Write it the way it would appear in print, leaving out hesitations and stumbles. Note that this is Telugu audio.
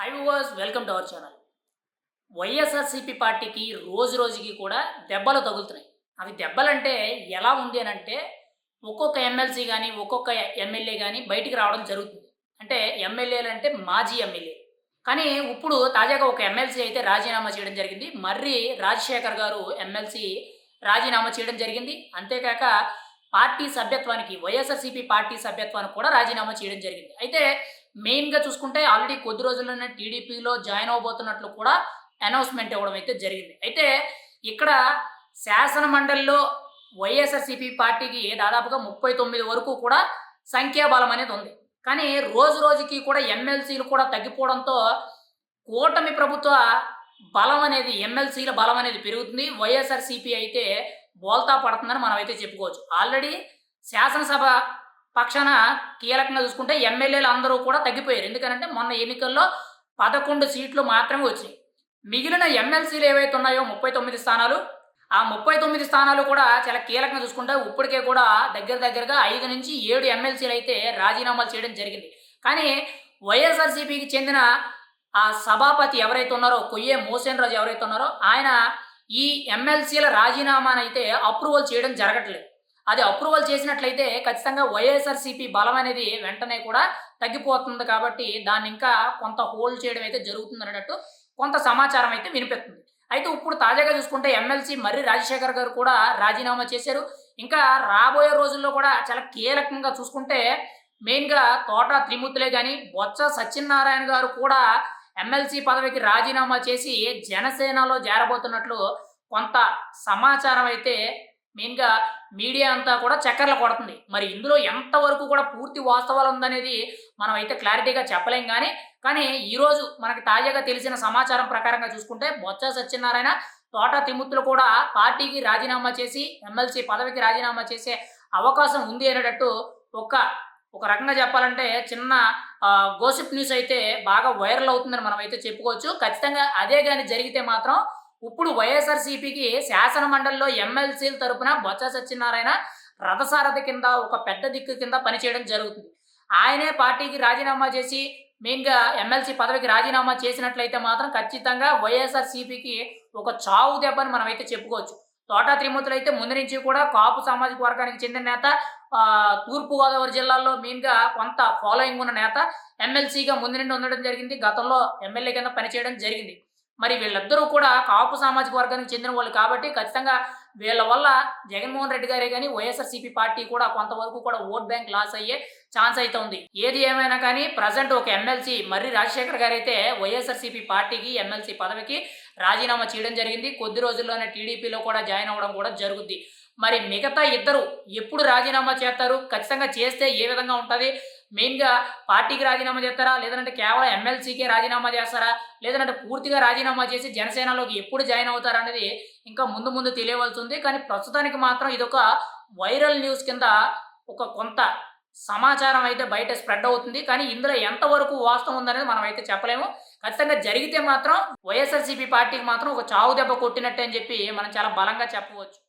High viewers, welcome to our channel. YSRCP పార్టీకి రోజు రోజుకి కూడా దెబ్బలు తగులుతున్నాయి. అవి దెబ్బలంటే ఎలా ఉంది అనంటే, ఒక్కొక్క ఎమ్మెల్సీ గాని, ఒక్కొక్క ఎమ్మెల్యే గాని బయటికి రావడం జరుగుతుంది. అంటే ఎమ్మెల్యేలంటే మాజీ ఎమ్మెల్యే. కానీ ఇప్పుడు తాజాగా ఒక ఎమ్మెల్సీ అయితే రాజీనామా చేయడం జరిగింది. మర్రి రాజశేఖర్ గారు ఎమ్మెల్సీ రాజీనామా చేయడం జరిగింది. అంతేకాక పార్టీ సభ్యత్వానికి వైఎస్ఆర్సీపీ పార్టీ సభ్యత్వానికి కూడా రాజీనామా చేయడం జరిగింది. అయితే మెయిన్‌గా చూసుకుంటే ఆల్రెడీ కొద్ది రోజుల్లోనే టీడీపీలో జాయిన్ అవ్వబోతున్నట్లు కూడా అనౌన్స్‌మెంట్ ఇవ్వడం అయితే జరిగింది. అయితే ఇక్కడ శాసన మండలిలో వైఎస్ఆర్‌సీపీ పార్టీకి దాదాపుగా 39 వరకు కూడా సంఖ్యాబలం అనేది ఉంది. కానీ రోజు రోజుకి కూడా ఎమ్మెల్సీలు కూడా తగ్గిపోవడంతో కూటమి ప్రభుత్వ బలం అనేది ఎమ్మెల్సీల బలం అనేది పెరుగుతుంది. వైఎస్ఆర్‌సీపీ అయితే బోల్తా పడుతుందని మనమైతే చెప్పుకోవచ్చు. ఆల్రెడీ శాసనసభ పక్షాన కీలకంగా చూసుకుంటే ఎమ్మెల్యేలు అందరూ కూడా తగ్గిపోయారు. ఎందుకనంటే మొన్న ఎన్నికల్లో 11 సీట్లు మాత్రమే వచ్చినాయి. మిగిలిన ఎమ్మెల్సీలు ఏవైతే ఉన్నాయో 39 స్థానాలు, ఆ 39 స్థానాలు కూడా చాలా కీలకంగా చూసుకుంటే ఇప్పటికే కూడా దగ్గరగా 5-7 ఎమ్మెల్సీలు అయితే రాజీనామాలు చేయడం జరిగింది. కానీ వైఎస్ఆర్‌సీపీకి చెందిన ఆ సభాపతి ఎవరైతే ఉన్నారో కొయ్యే మోసేన్ రాజు ఎవరైతే ఉన్నారో ఆయన ఈ ఎమ్మెల్సీల రాజీనామానైతే అప్రూవల్ చేయడం జరగట్లేదు. అది అప్రూవల్ చేసినట్లయితే ఖచ్చితంగా వైఎస్ఆర్‌సీపీ బలం అనేది వెంటనే కూడా తగ్గిపోతుంది కాబట్టి దాన్ని ఇంకా కొంత హోల్డ్ చేయడం అయితే జరుగుతుందన్నట్టు కొంత సమాచారం అయితే వినిపిస్తుంది. అయితే ఇప్పుడు తాజాగా చూసుకుంటే ఎమ్మెల్సీ మర్రి రాజశేఖర్ గారు కూడా రాజీనామా చేశారు. ఇంకా రాబోయే రోజుల్లో కూడా చాలా కీలకంగా చూసుకుంటే మెయిన్‌గా తోట త్రిమూర్తులే గాని, బొత్స సత్యనారాయణ గారు కూడా ఎమ్మెల్సీ పదవికి రాజీనామా చేసి జనసేనలో చేరబోతున్నట్లు కొంత సమాచారం అయితే మెయిన్‌గా మీడియా అంతా కూడా చక్కర్లు కొడుతుంది. మరి ఇందులో ఎంతవరకు కూడా పూర్తి వాస్తవాలు ఉందనేది మనం అయితే క్లారిటీగా చెప్పలేం గానీ, కానీ ఈరోజు మనకి తాజాగా తెలిసిన సమాచారం ప్రకారంగా చూసుకుంటే బొత్స సత్యనారాయణ, తోట త్రిమూర్తులు కూడా పార్టీకి రాజీనామా చేసి ఎమ్మెల్సీ పదవికి రాజీనామా చేసే అవకాశం ఉంది అనేటట్టు ఒక ఒక రకంగా చెప్పాలంటే చిన్న గోసిప్ న్యూస్ అయితే బాగా వైరల్ అవుతుందని మనమైతే చెప్పుకోవచ్చు. ఖచ్చితంగా అదే గాని జరిగితే మాత్రం ఇప్పుడు వైఎస్ఆర్‌సీపీకి శాసన మండలిలో ఎమ్మెల్సీల తరపున బొత్స సత్యనారాయణ రథసారథి కింద ఒక పెద్ద దిక్కు కింద పనిచేయడం జరుగుతుంది. ఆయనే పార్టీకి రాజీనామా చేసి మెయిన్‌గా ఎమ్మెల్సీ పదవికి రాజీనామా చేసినట్లయితే మాత్రం ఖచ్చితంగా వైఎస్ఆర్‌సీపీకి ఒక చావు దెబ్బని మనమైతే చెప్పుకోవచ్చు. తోట త్రిమూర్తులు అయితే ముందు నుంచి కూడా కాపు సామాజిక వర్గానికి చెందిన నేత, తూర్పుగోదావరి జిల్లాలో మెయిన్‌గా కొంత ఫాలోయింగ్ ఉన్న నేత, ఎమ్మెల్సీగా ముందు నుండి ఉండడం జరిగింది. గతంలో ఎమ్మెల్యే కింద పనిచేయడం జరిగింది. మరి వీళ్ళిద్దరూ కూడా కాపు సామాజిక వర్గానికి చెందిన వాళ్ళు కాబట్టి ఖచ్చితంగా వీళ్ళ వల్ల జగన్మోహన్ రెడ్డి గారే గాని, వైఎస్ఆర్‌సీపీ పార్టీ కూడా కొంతవరకు కూడా ఓట్ బ్యాంక్ లాస్ అయ్యే ఛాన్స్ అయితే ఉంది. ఏది ఏమైనా కానీ ప్రెజెంట్ ఒక ఎమ్మెల్సీ మర్రి రాజశేఖర్ గారైతే వైఎస్ఆర్‌సీపీ పార్టీకి ఎమ్మెల్సీ పదవికి రాజీనామా చేయడం జరిగింది. కొద్ది రోజుల్లోనే టీడీపీలో కూడా జాయిన్ అవ్వడం కూడా జరుగుద్ది. మరి మిగతా ఇద్దరు ఎప్పుడు రాజీనామా చేస్తారు? ఖచ్చితంగా చేస్తే ఏ విధంగా ఉంటది? మెయిన్‌గా పార్టీకి రాజీనామా చేస్తారా? లేదంటే కేవలం ఎమ్మెల్సీకే రాజీనామా చేస్తారా? లేదంటే పూర్తిగా రాజీనామా చేసి జనసేనలోకి ఎప్పుడు జాయిన్ అవుతారనేది ఇంకా ముందు ముందు తెలియవలసి ఉంది. కానీ ప్రస్తుతానికి మాత్రం ఇదొక వైరల్ న్యూస్ కింద ఒక కొంత సమాచారం అయితే బయట స్ప్రెడ్ అవుతుంది. కానీ ఇందులో ఎంతవరకు వాస్తవం ఉందనేది మనమైతే చెప్పలేము. ఖచ్చితంగా జరిగితే మాత్రం వైఎస్ఆర్‌సీపీ పార్టీకి మాత్రం ఒక చావు దెబ్బ కొట్టినట్టే అని చెప్పి మనం చాలా బలంగా చెప్పవచ్చు.